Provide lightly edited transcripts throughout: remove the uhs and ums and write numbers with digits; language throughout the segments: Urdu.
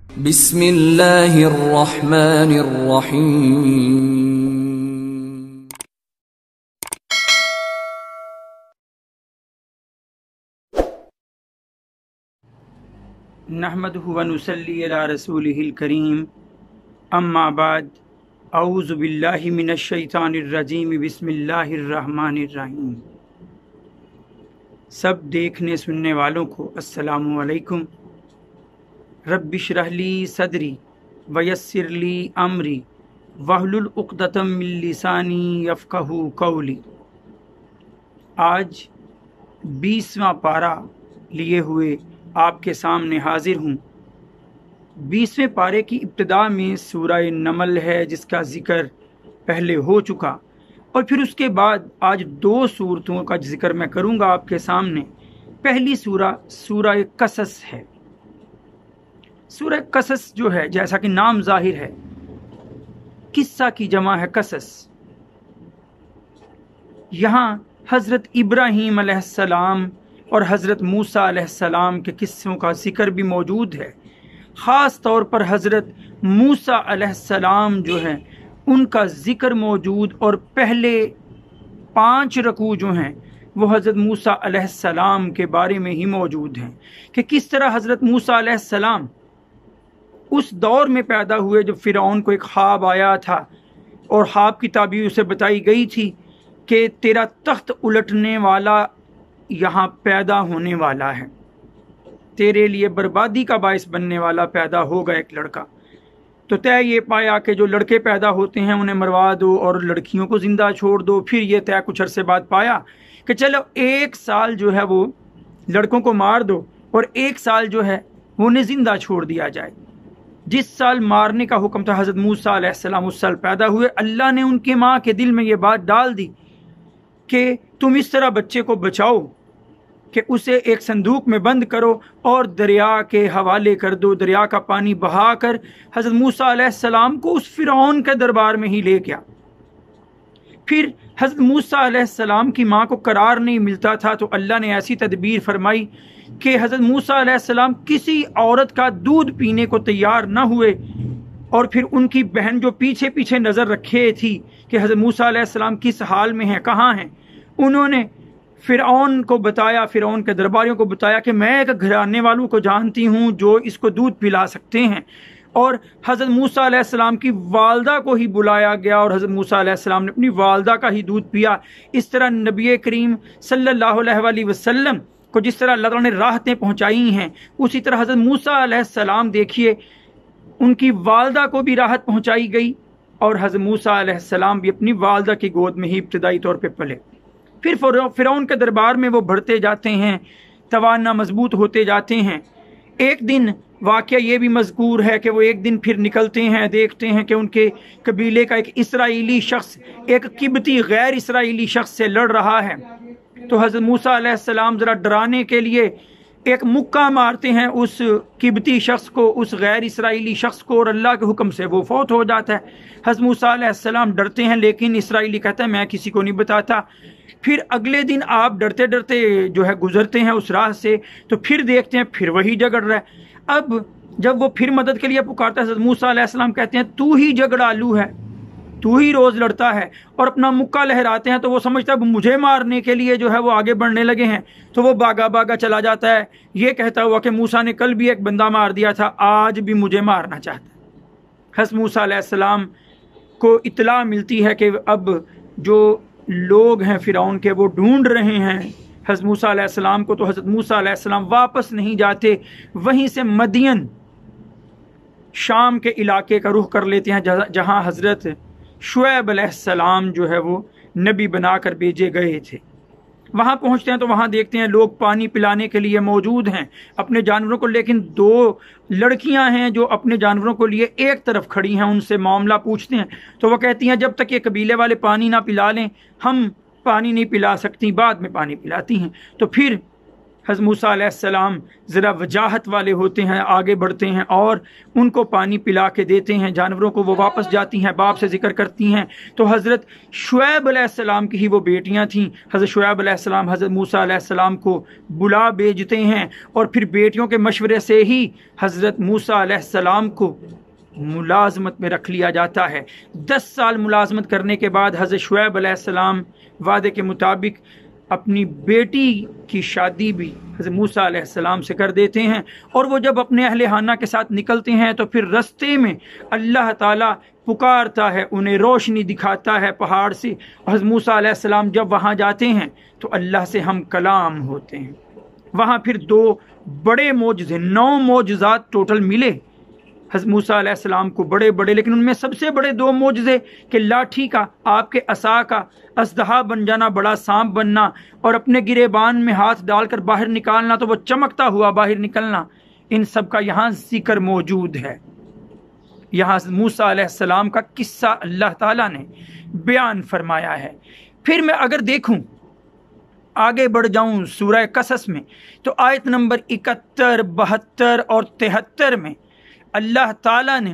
بسم اللہ الرحمن الرحیم نحمدہ و نصلی علی رسولہ الکریم اما بعد اعوذ باللہ من الشیطان الرجیم بسم اللہ الرحمن الرحیم۔ سب دیکھنے سننے والوں کو السلام علیکم۔ رب اشرح لی صدری ویسر لی امری واحلل عقدۃ من لسانی یفقہوا قولی۔ آج 20واں پارہ لیے ہوئے آپ کے سامنے حاضر ہوں۔ 20ویں پارے کی ابتدا میں سورہ نمل ہے جس کا ذکر پہلے ہو چکا، اور پھر اس کے بعد آج 2 سورتوں کا ذکر میں کروں گا آپ کے سامنے۔ پہلی سورہ قصص ہے۔ سورہ قصص جو ہے جیسا کہ نام ظاہر ہے، قصہ کی جمع ہے قصص۔ یہاں حضرت ابراہیم علیہ السلام اور حضرت موسیٰ علیہ السلام کے قصوں کا ذکر بھی موجود ہے۔ خاص طور پر حضرت موسیٰ علیہ السلام جو ہیں ان کا ذکر موجود، اور پہلے 5 رکوع جو ہیں وہ حضرت موسیٰ علیہ السلام کے بارے میں ہی موجود ہیں کہ کس طرح حضرت موسیٰ علیہ السلام اس دور میں پیدا ہوئے جب فرعون کو ایک خواب آیا تھا، اور خواب کی تعبیر اسے بتائی گئی تھی کہ تیرا تخت الٹنے والا یہاں پیدا ہونے والا ہے، تیرے لیے بربادی کا باعث بننے والا پیدا ہوگا ایک لڑکا۔ تو طے یہ پایا کہ جو لڑکے پیدا ہوتے ہیں انہیں مروا دو اور لڑکیوں کو زندہ چھوڑ دو۔ پھر یہ طے کچھ عرصے بعد پایا کہ چلو 1 سال جو ہے وہ لڑکوں کو مار دو اور 1 سال جو ہے وہ انہیں زندہ چھوڑ دیا جائے۔ جس سال مارنے کا حکم تھا حضرت موسیٰ علیہ السلام اس سال پیدا ہوئے۔ اللہ نے ان کے ماں کے دل میں یہ بات ڈال دی کہ تم اس طرح بچے کو بچاؤ کہ اسے ایک صندوق میں بند کرو اور دریا کے حوالے کر دو، دریا کا پانی بہا کر حضرت موسیٰ علیہ السلام کو اس فرعون کے دربار میں ہی لے گیا۔ پھر حضرت موسیٰ علیہ السلام کی ماں کو قرار نہیں ملتا تھا، تو اللہ نے ایسی تدبیر فرمائی کہ حضرت موسیٰ علیہ السلام کسی عورت کا دودھ پینے کو تیار نہ ہوئے، اور پھر ان کی بہن جو پیچھے پیچھے نظر رکھے تھی کہ حضرت موسیٰ علیہ السلام کس حال میں ہیں، کہاں ہیں، انہوں نے فرعون کو بتایا، فرعون کے درباریوں کو بتایا کہ میں ایک گھرانے والوں کو جانتی ہوں جو اس کو دودھ پلا سکتے ہیں، اور حضرت موسیٰ علیہ السلام کی والدہ کو ہی بلایا گیا اور حضرت موسیٰ علیہ السلام نے اپنی والدہ کا ہی دودھ پیا۔ اس طرح نبی کریم صلی اللہ علیہ وآلہ وسلم کو جس طرح اللہ تعالیٰ نے راحتیں پہنچائی ہیں، اسی طرح حضرت موسیٰ علیہ السلام دیکھیے ان کی والدہ کو بھی راحت پہنچائی گئی، اور حضرت موسیٰ علیہ السلام بھی اپنی والدہ کی گود میں ہی ابتدائی طور پہ پلے۔ پھر فرعون کے دربار میں وہ بڑھتے جاتے ہیں، توانا مضبوط ہوتے جاتے ہیں۔ ایک دن واقعہ یہ بھی مذکور ہے کہ وہ ایک دن پھر نکلتے ہیں، دیکھتے ہیں کہ ان کے قبیلے کا ایک اسرائیلی شخص ایک قبطی غیر اسرائیلی شخص سے لڑ رہا ہے، تو حضرت موسیٰ علیہ السلام ذرا ڈرانے کے لیے ایک مکہ مارتے ہیں اس قبطی شخص کو، اس غیر اسرائیلی شخص کو، اور اللہ کے حکم سے وہ فوت ہو جاتا ہے۔ حضرت موسیٰ علیہ السلام ڈرتے ہیں، لیکن اسرائیلی کہتا ہے میں کسی کو نہیں بتاتا۔ پھر اگلے دن آپ ڈرتے ڈرتے جو ہے گزرتے ہیں اس راہ سے، تو پھر دیکھتے ہیں پھر وہی جھگڑ رہا ہے۔ اب جب وہ پھر مدد کے لیے پکارتا ہے، حضرت موسیٰ علیہ السلام کہتے ہیں تو ہی جھگڑالو ہے، تو ہی روز لڑتا ہے، اور اپنا مکہ لہراتے ہیں، تو وہ سمجھتا ہے مجھے مارنے کے لیے جو ہے وہ آگے بڑھنے لگے ہیں، تو وہ باغا باغا چلا جاتا ہے، یہ کہتا ہوا کہ موسیٰ نے کل بھی ایک بندہ مار دیا تھا، آج بھی مجھے مارنا چاہتا ہے۔ حضرت موسیٰ علیہ السلام کو اطلاع ملتی ہے کہ اب جو لوگ ہیں فرعون کے وہ ڈھونڈ رہے ہیں حضرت موسیٰ علیہ السلام کو، تو حضرت موسیٰ علیہ السلام واپس نہیں جاتے، وہیں سے مدین شام کے علاقے کا رخ کر لیتے ہیں جہاں حضرت شعیب علیہ السلام جو ہے وہ نبی بنا کر بھیجے گئے تھے۔ وہاں پہنچتے ہیں تو وہاں دیکھتے ہیں لوگ پانی پلانے کے لیے موجود ہیں اپنے جانوروں کو، لیکن 2 لڑکیاں ہیں جو اپنے جانوروں کو لیے ایک طرف کھڑی ہیں، ان سے معاملہ پوچھتے ہیں، تو وہ کہتی ہیں جب تک یہ قبیلے والے پانی نہ پلا لیں ہم پانی نہیں پلا سکتی، بعد میں پانی پلاتی ہیں۔ تو پھر حضرت موسیٰ علیہ السلام ذرا وجاہت والے ہوتے ہیں، آگے بڑھتے ہیں اور ان کو پانی پلا کے دیتے ہیں، جانوروں کو وہ واپس جاتی ہیں، باپ سے ذکر کرتی ہیں۔ تو حضرت شعیب علیہ السلام کی ہی وہ بیٹیاں تھیں، حضرت شعیب علیہ السلام حضرت موسیٰ علیہ السلام کو بلا بھیجتے ہیں، اور پھر بیٹیوں کے مشورے سے ہی حضرت موسیٰ علیہ السلام کو ملازمت میں رکھ لیا جاتا ہے۔ 10 سال ملازمت کرنے کے بعد حضرت شعیب علیہ السلام وعدے کے مطابق اپنی بیٹی کی شادی بھی حضرت موسیٰ علیہ السلام سے کر دیتے ہیں، اور وہ جب اپنے اہل خانہ کے ساتھ نکلتے ہیں تو پھر رستے میں اللہ تعالیٰ پکارتا ہے، انہیں روشنی دکھاتا ہے پہاڑ سے، اور حضرت موسیٰ علیہ السلام جب وہاں جاتے ہیں تو اللہ سے ہم کلام ہوتے ہیں۔ وہاں پھر 2 بڑے معجزے، 9 معجزات ٹوٹل ملے حضرت موسیٰ علیہ السلام کو، بڑے بڑے، لیکن ان میں سب سے بڑے 2 معجزے کہ لاٹھی کا، آپ کے عصا کا اژدہا بن جانا، بڑا سانپ بننا، اور اپنے گریبان میں ہاتھ ڈال کر باہر نکالنا تو وہ چمکتا ہوا باہر نکلنا، ان سب کا یہاں ذکر موجود ہے۔ یہاں موسیٰ علیہ السلام کا قصہ اللہ تعالیٰ نے بیان فرمایا ہے۔ پھر میں اگر دیکھوں، آگے بڑھ جاؤں سورہ قصص میں، تو آیت نمبر 71، 72 اور 73 میں اللہ تعالیٰ نے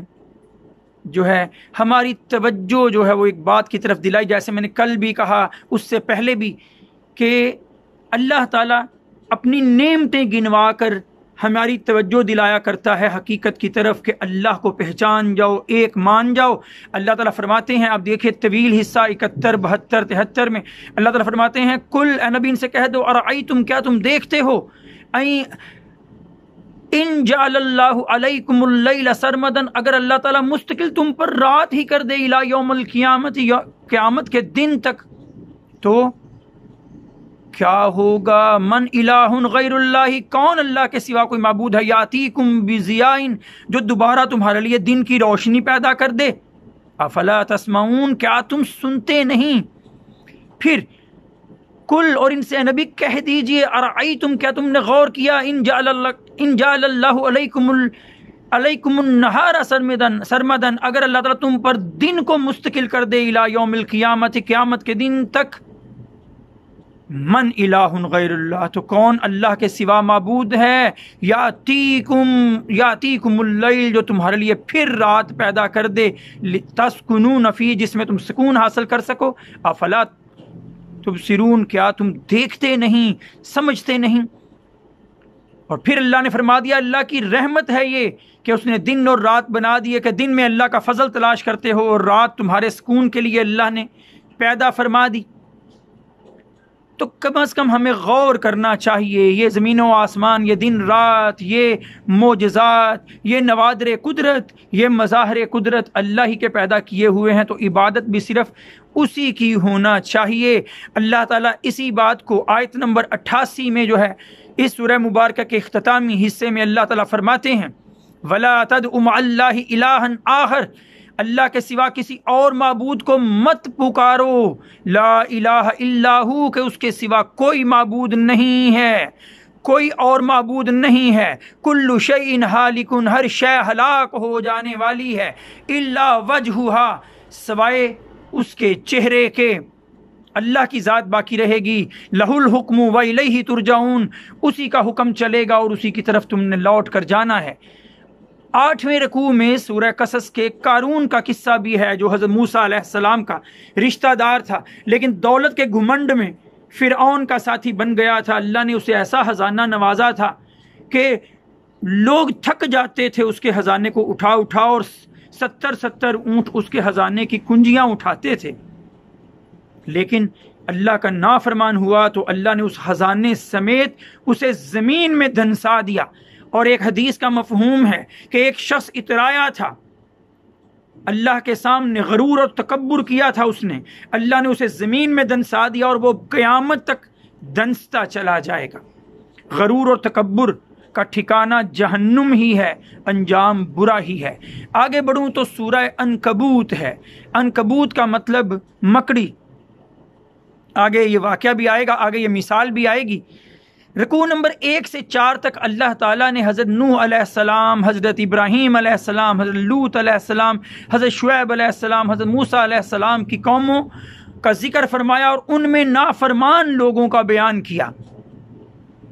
جو ہے ہماری توجہ جو ہے وہ ایک بات کی طرف دلائی، جیسے میں نے کل بھی کہا، اس سے پہلے بھی، کہ اللہ تعالیٰ اپنی نعمتیں گنوا کر ہماری توجہ دلایا کرتا ہے حقیقت کی طرف، کہ اللہ کو پہچان جاؤ، ایک مان جاؤ۔ اللہ تعالیٰ فرماتے ہیں، اب دیکھیں طویل حصہ 71، 72، 73 میں اللہ تعالیٰ فرماتے ہیں، کل اے نبی ان سے کہہ دو، ارأیتم کیا تم دیکھتے ہو، ان جعل اللہ علیکم اللیل سرمدن، اگر اللہ تعالیٰ مستقل تم پر رات ہی کر دے، الی یوم القیامت، قیامت کے دن تک، تو کیا ہوگا؟ من الہ غیر اللہ، کون اللہ کے سوا کوئی معبود ہے، یاتیکم بضیاء، جو دوبارہ تمہارے لیے دن کی روشنی پیدا کر دے، افلا تسمعون، کیا تم سنتے نہیں؟ پھر کل، اور ان سے نبی کہہ دیجئے، ارأیتم کیا تم نے غور کیا، ان جعل اللہ علیکم النہار سرمدن، اگر اللہ تعالیٰ تم پر دن کو مستقل کر دے، الی یوم القیامت، قیامت کے دن تک، من الہ غیر اللہ، تو کون اللہ کے سوا معبود ہے، یاتیکم اللیل، جو تمہارے لیے پھر رات پیدا کر دے، تسکنون فی، جس میں تم سکون حاصل کر سکو، افلا تبصرون، کیا تم دیکھتے نہیں، سمجھتے نہیں؟ اور پھر اللہ نے فرما دیا، اللہ کی رحمت ہے یہ کہ اس نے دن اور رات بنا دیے، کہ دن میں اللہ کا فضل تلاش کرتے ہو اور رات تمہارے سکون کے لیے اللہ نے پیدا فرما دی۔ تو کم از کم ہمیں غور کرنا چاہیے، یہ زمین و آسمان، یہ دن رات، یہ معجزات، یہ نوادر قدرت، یہ مظاہر قدرت اللہ ہی کے پیدا کیے ہوئے ہیں، تو عبادت بھی صرف اسی کی ہونا چاہیے۔ اللہ تعالیٰ اسی بات کو آیت نمبر 88 میں جو ہے اس سورہ مبارکہ کے اختتامی حصے میں اللہ تعالیٰ فرماتے ہیں، وَلَا تَدْعُ مَعَ اللَّهِ إِلَٰهًا آخر، اللہ کے سوا کسی اور معبود کو مت پکارو، لا الہ الا ہو، کہ اس کے سوا کوئی معبود نہیں ہے، کوئی اور معبود نہیں ہے، کل شیء ہالک، ہر شے ہلاک ہو جانے والی ہے، الا وجہھا، سوائے اس کے چہرے کے، اللہ کی ذات باقی رہے گی، لہ الحکم والیہ ترجعون، اسی کا حکم چلے گا اور اسی کی طرف تم نے لوٹ کر جانا ہے۔ 8ویں رکوع میں سورہ قصص کے قارون کا قصہ بھی ہے، جو حضرت موسیٰ علیہ السلام کا رشتہ دار تھا، لیکن دولت کے گھمنڈ میں فرعون کا ساتھی بن گیا تھا۔ اللہ نے اسے ایسا خزانہ نوازا تھا کہ لوگ تھک جاتے تھے اس کے خزانے کو اٹھا اور 70 اونٹ اس کے خزانے کی کنجیاں اٹھاتے تھے، لیکن اللہ کا نافرمان ہوا تو اللہ نے اس خزانے سمیت اسے زمین میں دھنسا دیا۔ اور ایک حدیث کا مفہوم ہے کہ ایک شخص اترایا تھا، اللہ کے سامنے غرور اور تکبر کیا تھا اس نے، اللہ نے اسے زمین میں دنسا دیا اور وہ قیامت تک دنستا چلا جائے گا۔ غرور اور تکبر کا ٹھکانہ جہنم ہی ہے، انجام برا ہی ہے۔ آگے بڑھوں تو سورہ عنکبوت ہے، عنکبوت کا مطلب مکڑی، آگے یہ واقعہ بھی آئے گا، آگے یہ مثال بھی آئے گی۔ رکوع نمبر 1 سے 4 تک اللہ تعالیٰ نے حضرت نوح علیہ السلام، حضرت ابراہیم علیہ السلام، حضرت لوط علیہ السلام، حضرت شعیب علیہ السلام، حضرت موسیٰ علیہ السلام کی قوموں کا ذکر فرمایا اور ان میں نافرمان لوگوں کا بیان کیا۔